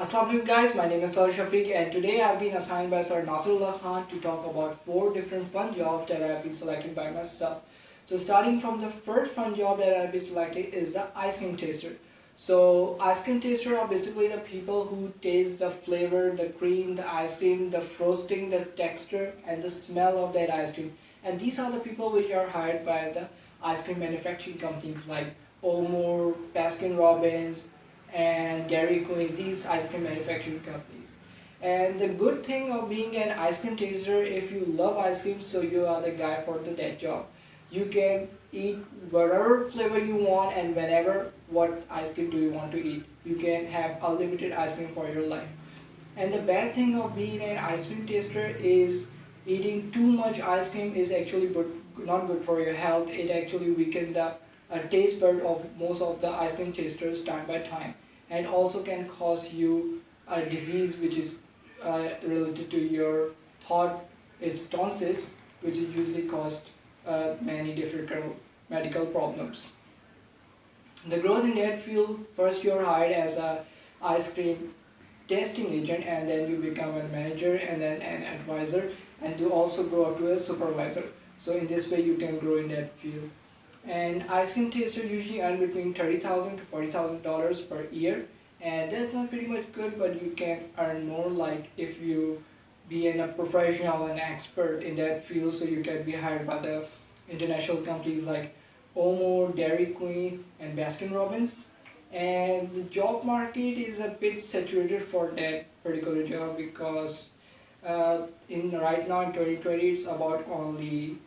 Assalamu alaikum guys, my name is Sir Shafiq and today I've been assigned by Sir Nasrullah Khan to talk about 4 different fun jobs that I've been selected by myself. So starting from the first fun job that I've been selected is the ice cream taster. So ice cream taster are basically the people who taste the flavor, the cream, the ice cream, the frosting, the texture and the smell of that ice cream. And these are the people which are hired by the ice cream manufacturing companies like Omore, Baskin Robbins, and Dairy Queen, these ice cream manufacturing companies. And the good thing of being an ice cream taster, if you love ice cream, so you are the guy for that job. You can eat whatever flavor you want and whenever what ice cream do you want to eat. You can have unlimited ice cream for your life. And the bad thing of being an ice cream taster is eating too much ice cream is actually not good for your health. It actually weakens the taste bud of most of the ice cream tasters time by time, and also can cause you a disease which is related to your throat is tonsils, which is usually caused many different medical problems. The growth in that field, first you're hired as a ice cream testing agent, and then you become a manager and then an advisor, and you also grow up to a supervisor. So in this way you can grow in that field. And ice cream tasters usually earn between $30,000 to $40,000 per year, and that's not pretty much good, but you can earn more like if you be a professional and expert in that field, so you can be hired by the international companies like Omo, Dairy Queen, and Baskin Robbins. And the job market is a bit saturated for that particular job because in right now in 2020 it's about only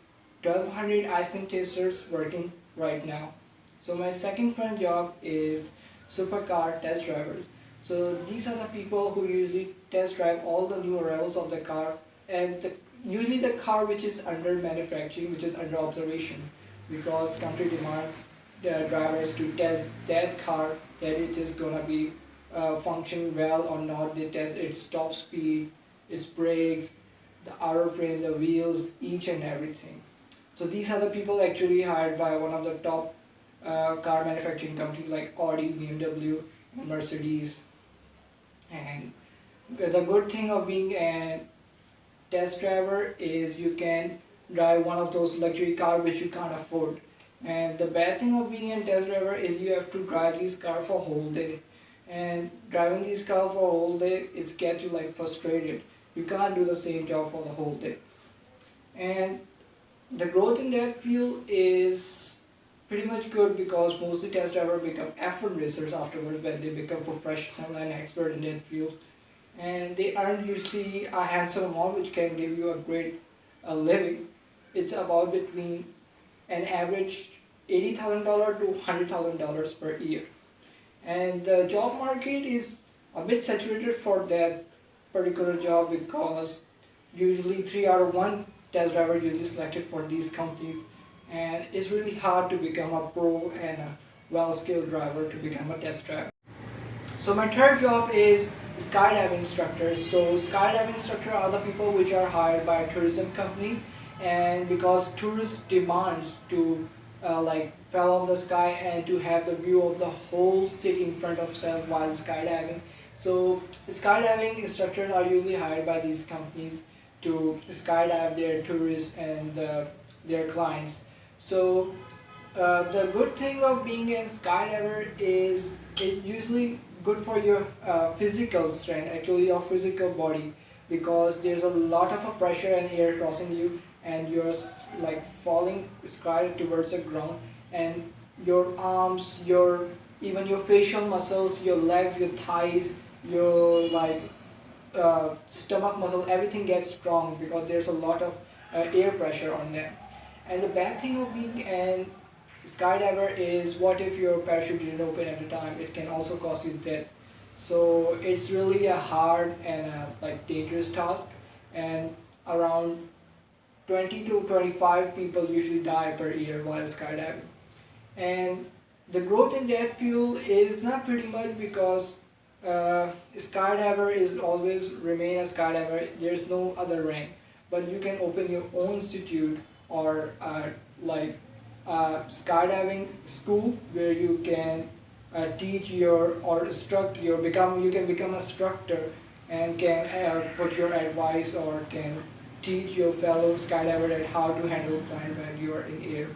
1200 ice cream tasters working right now. So my second fun job is supercar test drivers. So these are the people who usually test drive all the new arrivals of the car, and usually the car which is under manufacturing, which is under observation, because country demands the drivers to test that car that it is gonna be functioning well or not. They test its top speed, its brakes, the outer frame, the wheels, each and everything. So these are the people actually hired by one of the top car manufacturing companies like Audi, BMW, and Mercedes. And the good thing of being a test driver is you can drive one of those luxury cars which you can't afford. And the bad thing of being a test driver is you have to drive these cars for a whole day. And driving these cars for a whole day, it's get you like frustrated. You can't do the same job for the whole day. And the growth in that field is pretty much good because mostly test drivers become F1 racers afterwards when they become professional and expert in that field. And they earn usually a handsome amount which can give you a great living. It's about between an average $80,000 to $100,000 per year. And the job market is a bit saturated for that particular job because usually 3 out of 1 test driver usually selected for these companies, and it's really hard to become a pro and a well-skilled driver to become a test driver. So my third job is skydiving instructors. So skydiving instructors are the people which are hired by tourism companies, and because tourists demands to like fell off the sky and to have the view of the whole city in front of them while skydiving. So skydiving instructors are usually hired by these companies to skydive their tourists and their clients. So the good thing of being a skydiver is it's usually good for your physical strength, actually your physical body, because there's a lot of pressure and air crossing you, and you're like falling sky towards the ground, and your arms, your even your facial muscles, your legs, your thighs, your like stomach muscle, everything gets strong because there's a lot of air pressure on them. And the bad thing of being an skydiver is what if your parachute didn't open at the time? It can also cause you death. So it's really a hard and like dangerous task, and around 20 to 25 people usually die per year while skydiving. And the growth in that field is not pretty much because skydiver is always remain a skydiver. There's no other rank, but you can open your own institute or like skydiving school where you can teach your or instruct your become you can become a instructor and can put your advice or can teach your fellow skydiver at how to handle climb when you are in air.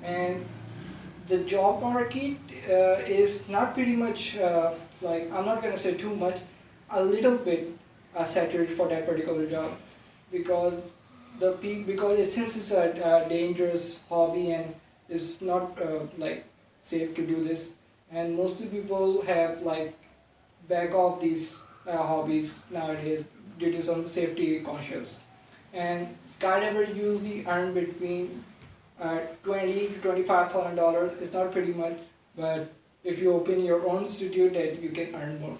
And the job market is not pretty much like, I'm not gonna say too much, a little bit saturated for that particular job, because because since it's a dangerous hobby and it's not like safe to do this, and mostly people have like back off these hobbies nowadays due to some safety conscious. And skydivers usually earn between $20 to $25,000. It's not pretty much, but if you open your own institute, that you can earn more.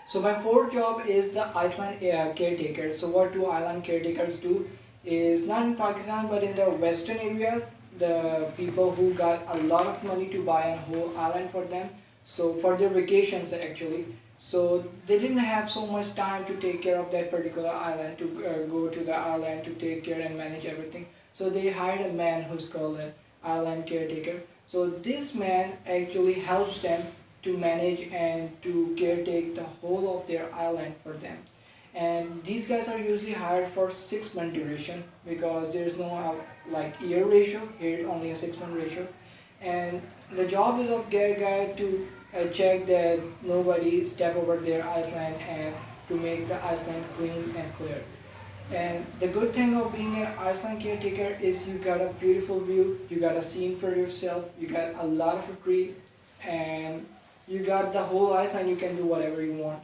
So my fourth job is the Iceland caretaker. So what do island caretakers do? Is not in Pakistan but in the western area, the people who got a lot of money to buy a whole island for them. So for their vacations actually. So they didn't have so much time to take care of that particular island, to go to the island to take care and manage everything. So they hired a man who's called an island caretaker. So this man actually helps them to manage and to caretake the whole of their island for them. And these guys are usually hired for 6 month duration, because there's no like year ratio here, only a 6 month ratio. And the job is of their guy to check that nobody step over their Iceland and to make the Iceland clean and clear. And the good thing of being an Iceland caretaker is you got a beautiful view, you got a scene for yourself, you got a lot of a tree, and you got the whole Iceland, you can do whatever you want.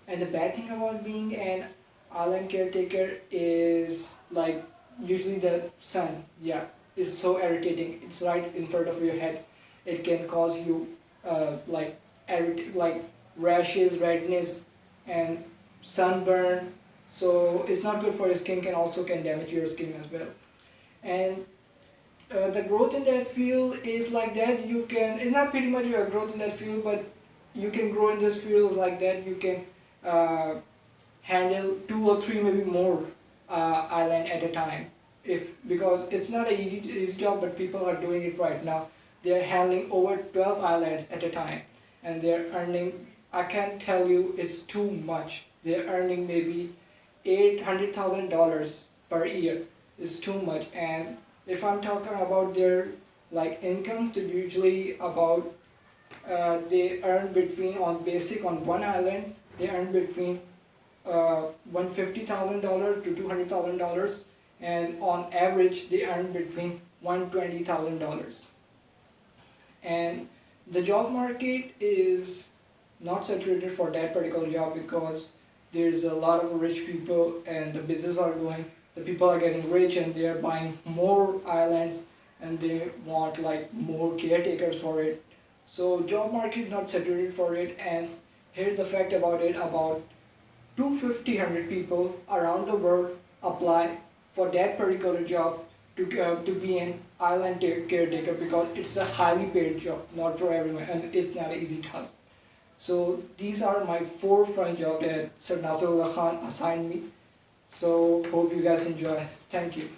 And the bad thing about being an island caretaker is like usually the sun, yeah, is so irritating. It's right in front of your head. It can cause you like rashes, redness, and sunburn. So it's not good for your skin. Can damage your skin as well. And the growth in that field is like that. You can, it's not pretty much your growth in that field, but you can grow in this field like that. You can handle 2 or 3 maybe more island at a time, if because it's not an easy job, but people are doing it right now. They're handling over 12 islands at a time, and they're earning, I can't tell you, it's too much. They're earning maybe $800,000 per year. Is too much. And if I'm talking about their like income, to usually about they earn between, on basic on one island, they earn between $150,000 to $200,000, and on average they earn between $120,000. And the job market is not saturated for that particular job, because there's a lot of rich people and the business are going, the people are getting rich and they are buying more islands and they want like more caretakers for it. So job market is not saturated for it. And here's the fact about it: about 250 people around the world apply for that particular job to be an island caretaker, because it's a highly paid job, not for everyone, and it's not an easy task. So these are my 4 fun jobs that Sir Nasrullah Khan assigned me. So hope you guys enjoy. Thank you.